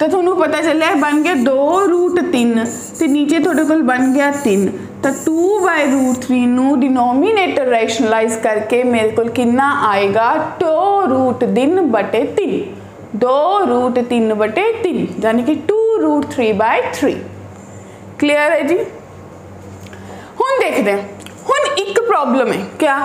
तो थोनू पता चलिया बन गया 2√3 तो नीचे थोड़े को बन गया 3 तो 2/√3 नू डिनोमीनेटर रैशनलाइज करके मेरे को कितना आएगा 2√3/3 2√3/3 यानी कि 2√3/3 क्लियर है जी। हुण देखते हैं हुण एक प्रॉब्लम है क्या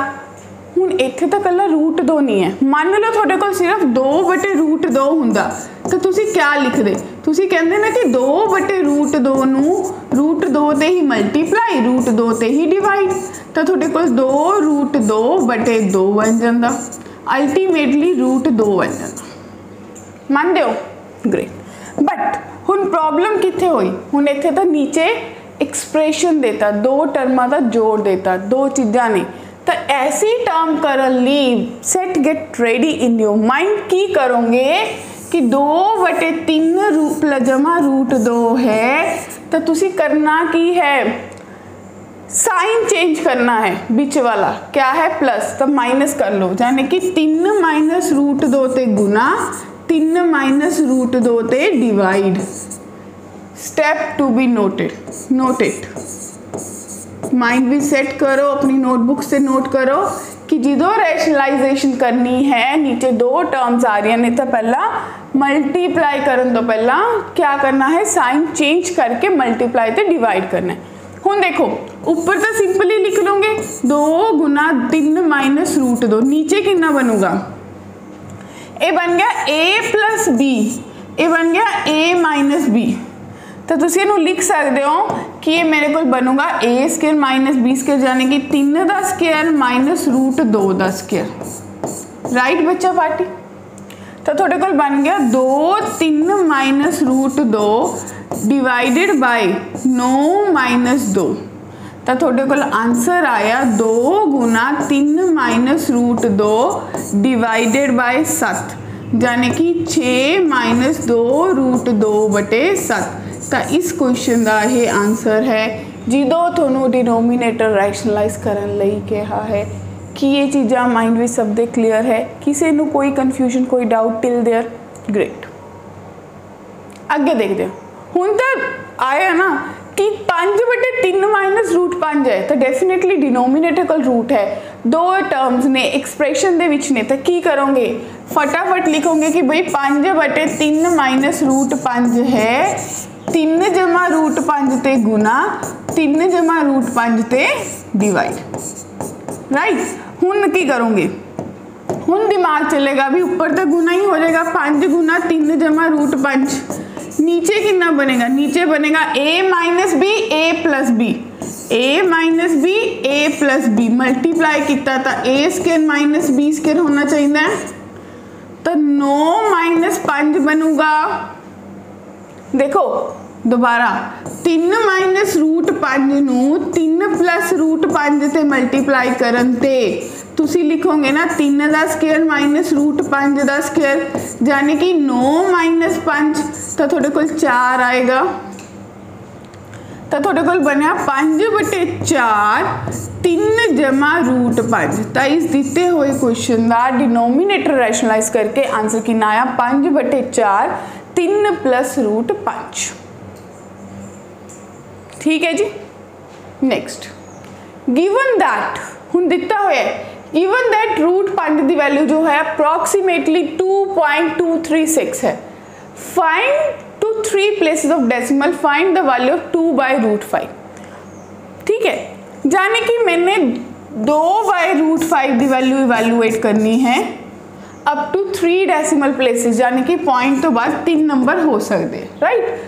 हुण इत्थे तो कल्ला √2 नहीं है मान लो थोड़े को सिर्फ 2/√2 हुंदा तो तुसी क्या लिखदे तुसी कहंदे ना कि 2/√2 नू √2 ते ही मल्टीप्लाई √2 ते ही डिवाइड तो थोड़े को 2√2/2 बन जांदा अल्टीमेटली √2 बन जांदा मान दो ग्रेट। बट हुण प्रॉब्लम कित्थे होई हुण इत्थे तो नीचे एक्सप्रेशन देता 2 टर्मां दा जोड़ देता 2 चीज़ां ने तो ऐसी टर्म करन लई set get ready in your mind की करोगे कि 2/3 जमा √2 है तो तुसी करना की है साइन चेंज करना है बीच वाला क्या है प्लस तो माइनस कर लो यानी कि 3 - √2 ते गुना 3 - √2 ते divide step to be noted mind भी सेट करो अपनी नोटबुक से नोट करो कि जो रैशनलाइजेशन करनी है नीचे 2 टर्म्स आ रही हैं तो पहला मल्टीप्लाई करन तो पहला क्या करना है साइन चेंज करके मल्टीप्लाई ते डिवाइड करना है। हुण देखो ऊपर तो सिंपली लिख लोगे 2 × 3 - √2 नीचे कितना बनूगा ये बन गया a + b ये बन गया a - b तो तुसी इहनूं लिख सकते हो कि ये मेरे को बनूगा a² - b² यानी कि 3 दा स्क्वायर माइनस √2 दा स्क्वायर राइट बच्चा पार्टी तो थोड़े को बन गया 2 3 - √2 डिवाइडेड बाय 9 - 2 तो थोड़े को आंसर आया 2 × 3 - √2 डिवाइडेड बाय 7 यानी कि 6 - 2√2/7 तो इस क्वेश्चन का यह आंसर है जो थोनू डिनोमीनेटर रैशनलाइज करन लई कहा है कि ये चीज़ा माइंड में सब दे क्लीयर है किसी को कोई कन्फ्यूजन कोई डाउट टिल देयर ग्रेट। अगे देखते हैं हुण तो आया ना कि 5/3 - √5 है तो डेफिनेटली डिनोमीनेटर कल रूट है 2 टर्म्स ने एक्सप्रेशन दे विच ने तो की करोगे फटाफट लिखोगे कि भाई 5/3 - √5 है 3 जमा √5 ते गुना 3 जमा √5 ते डिवाइड राइट। हुण की करोगे हुण दिमाग चलेगा भी ऊपर तो गुना ही हो जाएगा 5 × 3 जमा √5 नीचे कितना बनेगा नीचे बनेगा a - b a + b a - b a + b multiply किया था a² - b² होना चाहिए तो 9 - 5 बनूगा देखो दोबारा 3 - √5 नू 3 + √5 ते मल्टीप्लाई करन ते तुसी लिखोगे ना 3 दा स्क्वायर माइनस √5 दा स्क्वायर यानी कि 9 - 5 तो थोड़े को 4 आएगा तो थोड़े को बनया 5/4 3 जमा √5 तो इस दिते हुए क्वेश्चन का डिनोमीनेटर रैशनलाइज करके आंसर कितना आया 5/4 3 + √5 ठीक है जी। नेक्स्ट गिवन दैट हुण दिता होया गिवन दैट √5 की वैल्यू जो है अप्रॉक्सीमेटली 2.236 है find to 3 places of decimal find the value of 2/√5 ठीक है यानी कि मैंने 2/√5 की वैल्यू इवैल्यूएट करनी है अप टू 3 डेसिमल प्लेसेस यानी कि पॉइंट तो बाद 3 नंबर हो सकते राइट।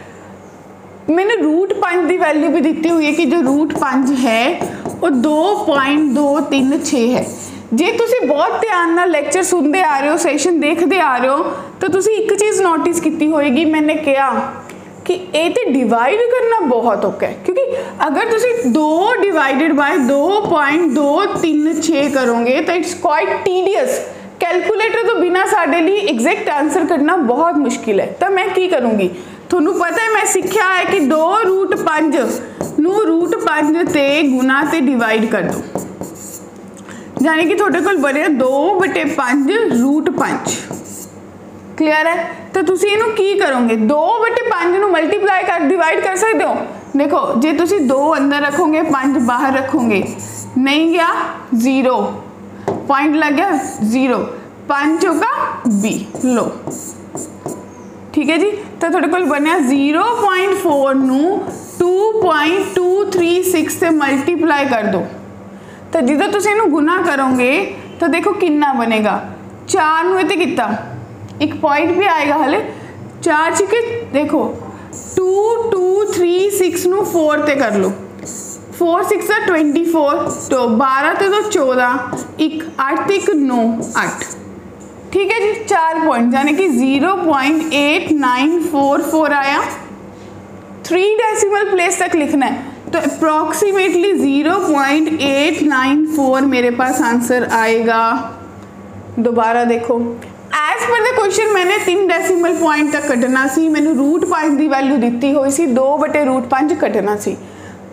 मैंने √5 की वैल्यू भी दी हुई है कि जो √5 है वो 2.236 है। जे तुसी बहुत ध्यान नाल लेक्चर सुनते आ रहे हो सैशन देखते आ रहे हो तो तुसी एक चीज़ नोटिस की होएगी मैंने कहा कि ये तो डिवाइड करना बहुत औखा है क्योंकि अगर तुसी 2 डिवाइडेड बाय 2.236 करोगे तो इट्स क्वाइट टीडियस कैलकुलेटर तो बिना साढ़े लिए एग्जैक्ट आंसर करना बहुत मुश्किल है। तो मैं की करूँगी थोनू पता है मैं सीखा है कि 2√5 नू √5 ते गुना ते डिवाइड कर दो यानी कि थोड़े को बने 2/5 √5 क्लीयर है। तो तुसी इनू की करोगे 2/5 नू मल्टीप्लाई कर डिवाइड कर सकते हो। देखो जे तुसी 2 अंदर रखोगे 5 बाहर रखोगे नहीं गया 0 पॉइंट लग गया 0 5 चौका 20 लो ठीक है जी। तो थोड़े को बनया 0.4 नू 2.236 से मल्टीप्लाई कर दो। तो जिदों तुसी इनू गुना करोगे तो देखो कितना बनेगा 4 नू इत्ते कितना एक पॉइंट भी आएगा हले 4 छिके देखो 2236 नू 4 ते कर लो 4 6 24 तो 12 ते तो 14 1 8 1 9 8 ठीक है जी 4 पॉइंट यानी कि 0.8944 आया। 3 डेसिमल प्लेस तक लिखना है तो अप्रॉक्सीमेटली 0.894 मेरे पास आंसर आएगा। दोबारा देखो एज पर द क्वेश्चन मैंने 3 डेसिमल पॉइंट तक कटना सी मैंने √5 की वैल्यू दी हुई सी 2/√5 कटना सी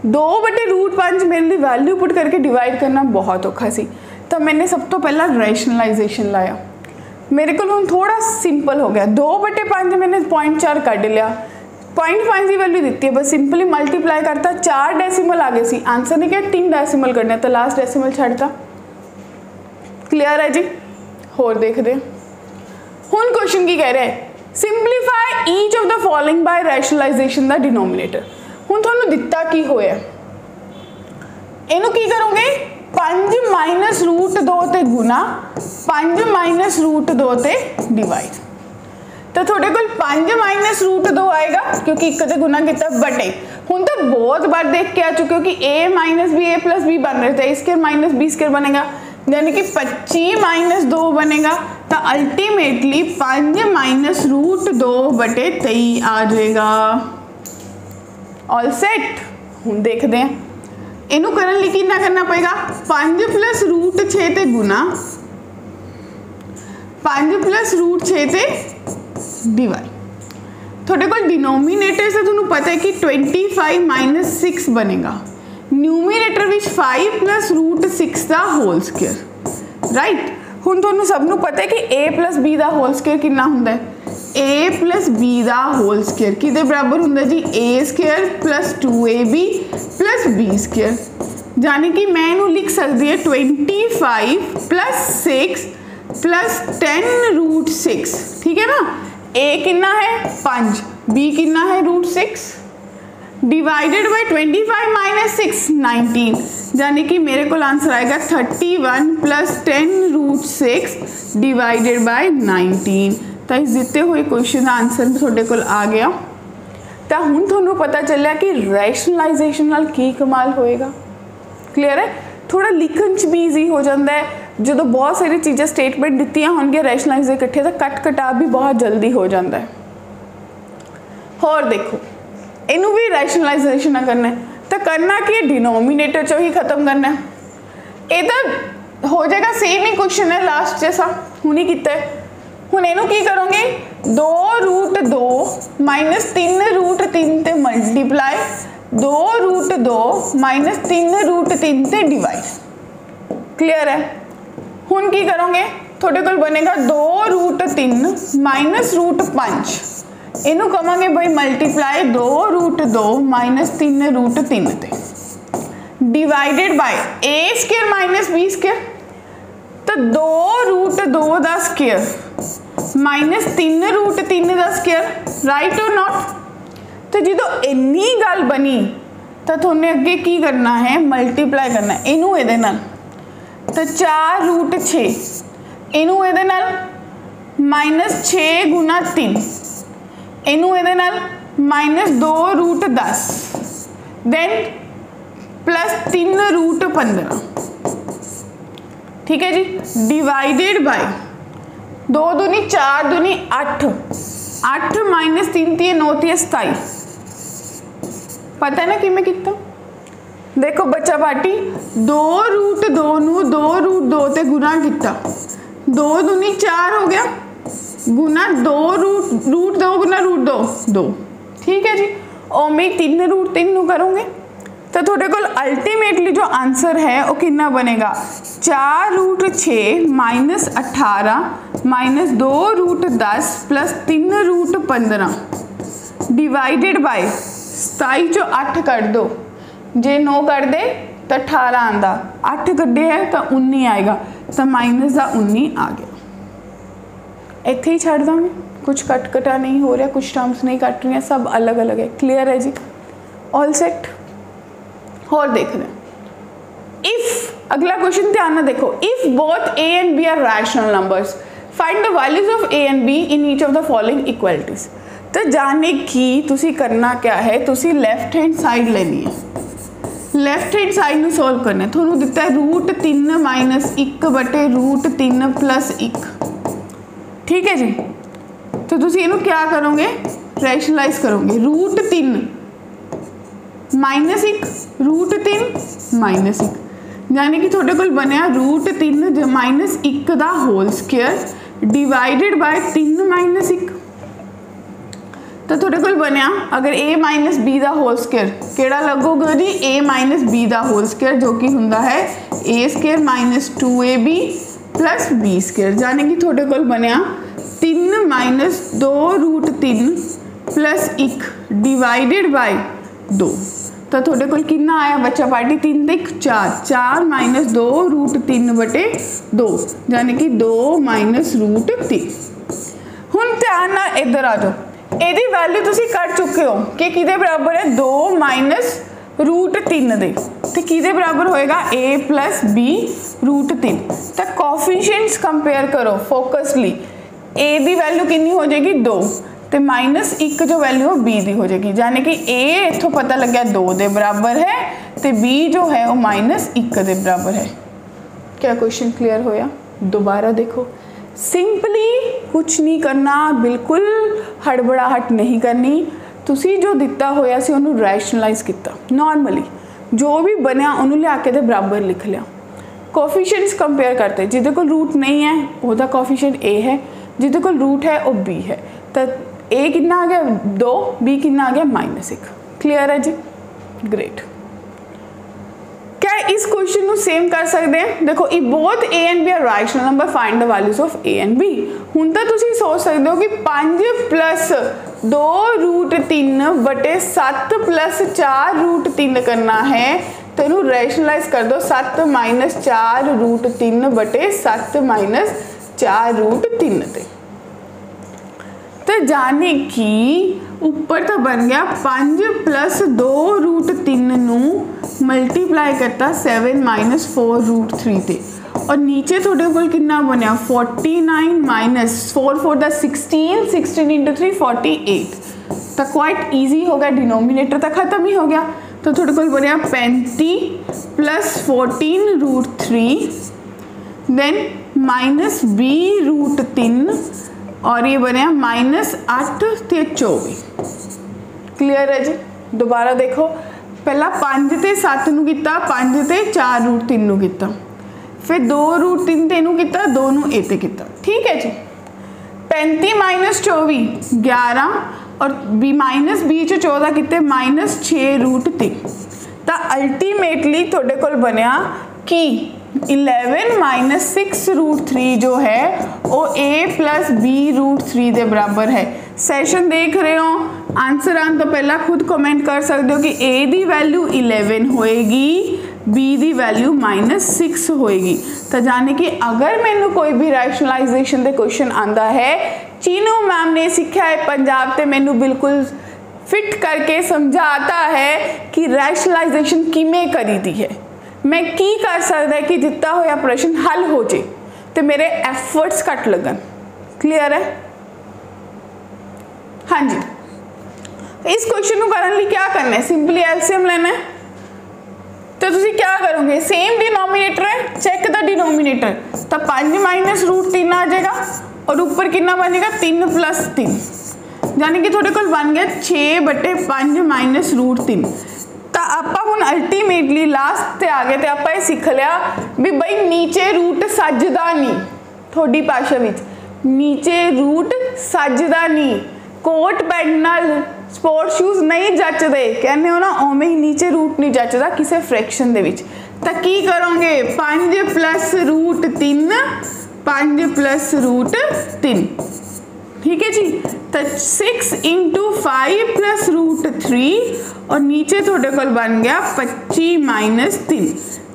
2/√5 मेरे लिए वैल्यू पुट करके डिवाइड करना बहुत औखा सी। तो मैंने सब तो पहला रैशनलाइजेशन लाया मेरे को हम थोड़ा सिंपल हो गया 2/5 मैंने 0.4 कट लिया 0.5 की वैल्यू दी है बस सिंपली मल्टीप्लाई करता 4 डेसिमल आ गए सी आंसर ने क्या 3 डेसिमल करना तो लास्ट डेसिमल छड़ता। क्लियर है जी। होर देखते हुन क्वेश्चन की कह रहा है simplify each of the following by rationalisation the denominator. हुन थानू दिता की होया इनू की करोगे 5 -√2 ते गुना 5 -√2 ते डिवाइड। तो थोड़े को 5 -√2 आएगा क्योंकि एक ते गुना किया बटे हुन तो बहुत बार देख के आ चुके हो कि a - b a + b बन रहे थे a² - b² बनेगा यानी कि 25 - 2 बनेगा तो अल्टीमेटली 5 -√2/23 आ जाएगा। All set. हुन देखते हैं इनू करने लिए कितना करना पड़ेगा 5 + √6 ते गुना 5 + √6 ते डिवाइड। थोड़े को डिनोमिनेटर से तुहानू पता है कि 25 - 6 बनेगा न्यूमिनेटर विच 5 + √6 दा होल स्क्वायर राइट। हुन तुहानू सबनू पता है कि a + b दा होल स्क्वायर कितना हुंदा है a + b दा होल स्क्वायर किदे बराबर हुंदा जी a² + 2ab + b² यानी कि मैं इनू लिख सकती है 25 + 6 + 10√6 ठीक है ना। a कितना है 5 b कितना है √6 डिवाइडेड बाय 25 - 6 19 यानी कि मेरे को आंसर आएगा 31 + 10√6 डिवाइडेड बाय 19। तो इस दिते हुए क्वेश्चन का आंसर थोड़े को आ गया। तो हुण थोनू पता चलिया कि रैशनलाइजेशन नाल की कमाल होएगा। क्लीयर है। थोड़ा लिखण च भी ईजी हो जाता है जो बहुत सारी चीज़ें स्टेटमेंट दित्तियां होंगे रैशनलाइज इकट्ठे तो कट कटा भी बहुत जल्दी हो जाता है। होर देखो इनू भी रैशनलाइजेशन करना है तो करना कि डिनोमिनेटर चो ही खत्म करना है। ये तो हो जाएगा सेम ही क्वेश्चन है लास्ट जैसा हुण ही किया है। हुण इनू की करोगे 2√2 - 3√3 ते मल्टीप्लाई 2√2 - 3√3 ते डिवाइड। क्लियर है। हुण की करोगे थोड़े को बनेगा 2√3 - √5 इनू कमांगे भाई मल्टीप्लाई 2√2 - 3√3 ते डिवाइडेड बाय a² - b² तो 2√2 दा स्क्वायर -3√3 दा स्क्वायर राइट और नॉट। तो जो इन्नी गल बनी तो थोड़े अगे की करना है मल्टीप्लाई करना है इनू इहदे नाल तो 4√6 इनू इहदे नाल -6 × 3 इनू इहदे नाल -2√10 देन +3√15 ठीक है जी डिवाइडेड बाय 2 दूनी 4 दूनी 8 8 - 3 × 9 = 27 पता है ना कि मैं कितना देखो बच्चा पार्टी 2√2 नू 2√2 ते गुना किया 2 दूनी 4 हो गया गुना 2√2 गुना √2 2 ठीक है जी। और मैं 3√3 नू करूँगे तो थोड़े को अल्टीमेटली जो आंसर है वो कितना बनेगा 4√6 - 18 -2 root 10 plus 3 root 15 divided by 27 चो 8 कट दो, जे 9 कर दे तो 18 आंदा, 8 कड्डे है तो 19 आएगा, तो माइनस का 19 आ गया। इत्थे ही छड्ड दांगे, कुछ कट कटा नहीं हो रहा, कुछ टर्म्स नहीं कट रही, सब अलग अलग है। क्लियर है जी, ऑल सेट। और देख रहे इफ, अगला क्वेश्चन ध्यान ना देखो, if both A and B are rational numbers find the values of A and B in each of the following equalities. तो जाने की तुसी करना क्या है, तुसी लेफ्ट हैंड साइड लेनी है, लेफ्ट हैंड साइड में सोल्व करना है। थोड़ा दिता है रूट 3 माइनस 1 बटे रूट 3 प्लस 1, ठीक है जी। तो तुसी इनू क्या करोगे, रैशनलाइज करोगे, रूट 3 माइनस 1 रूट 3 माइनस 1, यानी कि थोड़े कोल बनया रूट 3 माइनस 1 दा whole square divided by 3 minus 1। तो थोड़े कोल बनया अगर a माइनस बी का होल स्क्वायर केड़ा लगूगा जी, a माइनस बी का होल स्क्वायर जो कि हुंदा है a square minus 2ab plus b square, यानी कि थोड़े कोल बनया 3 minus 2 root 3 plus 1 divided by 2। तो थोड़े कोल कितना आया बच्चा पार्टी, 3 ते 1 4, 4 माइनस 2 रूट 3 बटे 2, यानी कि 2 माइनस रूट 3। हुण ध्यान नाल इधर आ जाओ, ਇਹਦੀ वैल्यू तुसी कट चुके हो कि किदे बराबर है 2 माइनस रूट 3 दे, तो किदे बराबर होएगा a प्लस b रूट 3। तो कोफिशिएंट्स कंपेयर करो फोकसली, a दी वैल्यू कितनी हो जाएगी 2, तो माइनस 1 जो वैल्यू b दी हो जाएगी, यानी कि a इत्थों पता लग गया 2 दे बराबर है, तो b जो है वो माइनस 1 दे बराबर है। क्या क्वेश्चन क्लियर होया? दोबारा देखो, सिंपली कुछ नहीं करना, बिल्कुल हड़बड़ाहट नहीं करनी, तुसी जो दिता होया सी उन्होंने रैशनलाइज किया, नॉर्मली जो भी बनया उन्होंने लिया के दे बराबर लिख लिया। कोफिशिएंट्स कंपेयर करते, जिदे को रूट नहीं है वह कोफिशिएंट a है, जिदे को रूट है वो b है, तो a कितना आ गया 2, b कितना आ गया माइनस 1। क्लियर है जी, ग्रेट। क्या इस क्वेश्चन को सेम कर सकते हैं? देखो if both a and b are rational number find the values of a and b। हुण तो तुसी सोच सकते हो कि 5 प्लस 2 रूट 3 बटे 7 प्लस 4 रूट 3 करना है, तो इनू रैशनलाइज कर दो 7 माइनस 4 रूट 3 बटे 7 माइनस 4 रूट 3 ते। तो जाने की ऊपर तो बन गया 5 प्लस 2 रूट 3 नू मल्टीप्लाई करता 7 माइनस 4 रूट 3 ते, और नीचे थोड़े कोल कितना बनया 49 माइनस 4 4 दा 16, 16 इंटू 3 48। तो क्वाइट ईजी हो गया, डिनोमिनेटर तो खत्म ही हो गया। तो थोड़े कोल बनया 35 plus 14 root 3 then minus b root 3, और ये बनया माइनस 8 ते 24। क्लियर है जी? दोबारा देखो, पहला 5 ते 7 नू किता, 5 ते 4 रूट 3 नू किता, फिर 2 रूट 3 ते नू किता, 2 नू ए ते किता। ठीक है जी, 35 माइनस 24 11, और बी माइनस बी चो 14 किते माइनस 6 रूट 3। तो अल्टीमेटली थोड़े कोल बनया कि 11 माइनस 6 रूट 3 जो है वो a प्लस बी रूट 3 के बराबर है। सैशन देख रहे हो, आंसर आने तो पहला खुद कमेंट कर सकते हो कि a की वैल्यू 11 होएगी, b की वैल्यू माइनस 6 होएगी। तो जाने कि अगर मैंने कोई भी रैशनलाइजेशन के क्वेश्चन आता है, चीनू मैम ने सीखा है पंजाब ते मैनू बिल्कुल फिट करके समझाता है कि रैशनलाइजेशन किमें करी दी है, मैं की कर सकता है कि जितना होया प्रश्न हल हो जाए तो मेरे एफर्ट्स घट लगन। क्लियर है? हाँ जी, इस क्वेश्चन को करने लिए क्या करना है, सिंपली एलसीएम लेना है। तो तुम क्या करोगे, सेम डिनोमिनेटर है, चेक द डिनोमिनेटर। तो 5 माइनस रूट 3 आ जाएगा, और ऊपर कितना बनेगा 3 प्लस 3, यानी कि थोड़े को बन गया 6 बटे 5 माइनस रूट 3। तो आपां हुण अल्टीमेटली लास्ट ते आ गए, तो आपां ये सीख लिया भी भाई नीचे रूट सजदा नहीं, थोड़ी भाषा विच नीचे रूट सजदा नहीं, कोट पैंट नाल स्पोर्ट शूज नहीं जचदे, कहने हो ना उवें ही नीचे रूट नहीं जचदा किसी फ्रैक्शन दे विच। तो की करोगे 5 प्लस रूट 3 5 प्लस रूट 3, ठीक है जी। तो 6 इंटू 5 प्लस रूट 3 और नीचे थोड़े को बन गया 25 माइनस 3,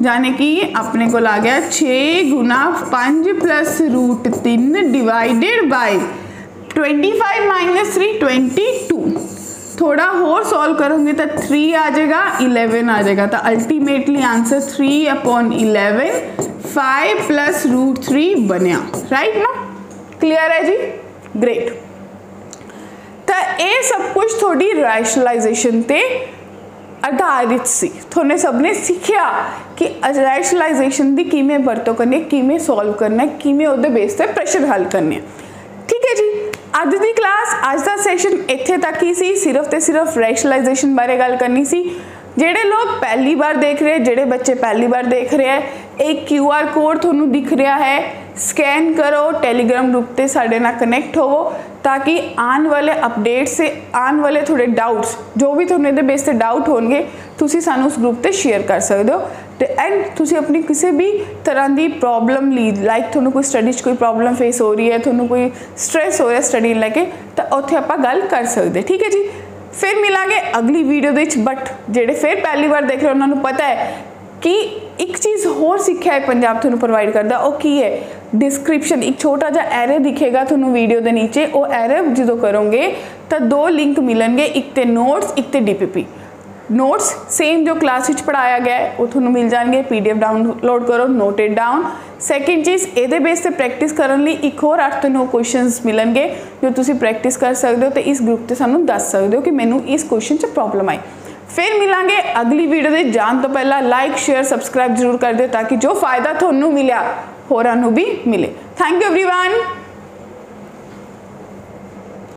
जाने कि अपने को आ गया 6 गुना 5 plus root 3 divided by 25 minus 3 22। थोड़ा और सॉल्व करोगे तो 3 आ जाएगा, 11 आ जाएगा। तो अल्टीमेटली आंसर 3/11 5 प्लस रूट 3 बनया, राइट ना। क्लियर है जी, ग्रेट। तो ये सब कुछ थोड़ी रैशनलाइजेशन ते आधारित सी। थोने सबने सीखिया कि रैशनलाइजेशन की किमें वरतों करनी है, किमें सॉल्व करना है, किमें उहदे बेस ते प्रश्न हल करने, ठीक है जी। ਅੱਜ ਦੀ क्लास ਅੱਜ ਦਾ सैशन ਇੱਥੇ तक ही सी, सिर्फ ਤੇ सिर्फ रैशनलाइजेशन बारे गल करनी सी। ਜਿਹੜੇ लोग पहली बार देख रहे, ਜਿਹੜੇ बच्चे पहली बार देख रहे हैं, एक QR कोड ਤੁਹਾਨੂੰ दिख रहा है, स्कैन करो, टैलीग्राम ग्रुप ते साडे नाल कनैक्ट होवो ताकि आने वाले अपडेट से आने वाले थोड़े डाउट्स जो भी थोड़े दे बेस ते डाउट होंगे तुसी सानू उस ग्रुप ते शेयर कर सकते हो। तो एंड तुसी अपनी किसी भी तरह की प्रॉब्लम ली, लाइक थोड़ा कोई स्टडी कोई प्रॉब्लम फेस हो रही है, थोड़ा कोई स्ट्रैस हो रहा है स्टडी लैके, तो उत्थे आपां गल कर सकते, ठीक है जी। फिर मिलांगे अगली वीडियो दे विच, बट जेडे फिर पहली बार देख रहे हो उन्होंने पता है कि एक चीज़ होर सिक्ख्या है पंजाब थोड़ा प्रोवाइड करता, वो की है डिस्क्रिप्शन एक छोटा जा एरे दिखेगा थोड़ा वीडियो के नीचे, वो एरे जो करोगे तो 2 लिंक मिलनगे, एक तो नोट्स एक तो DPP। नोट्स सेम जो क्लास विच पढ़ाया गया है वो थोड़ा मिल जाएंगे, PDF डाउनलोड करो, नोट इट डाउन। सैकेंड चीज़ ये बेस से प्रैक्टिस करने लिए एक होर 8 ਤੋਂ 9 क्वेश्चंस मिलनगे जो तुसी प्रैक्टिस कर सकते हो, तो इस ग्रुप से सानू दस सकते हो कि मैनू इस क्वेश्चन च प्रॉब्लम आई। फिर मिलांगे अगली वीडियो दे जान तो पहला लाइक शेयर सबसक्राइब जरूर कर दो ताकि जो फायदा थोनू मिला होरां नू भी मिले। Thank you everyone.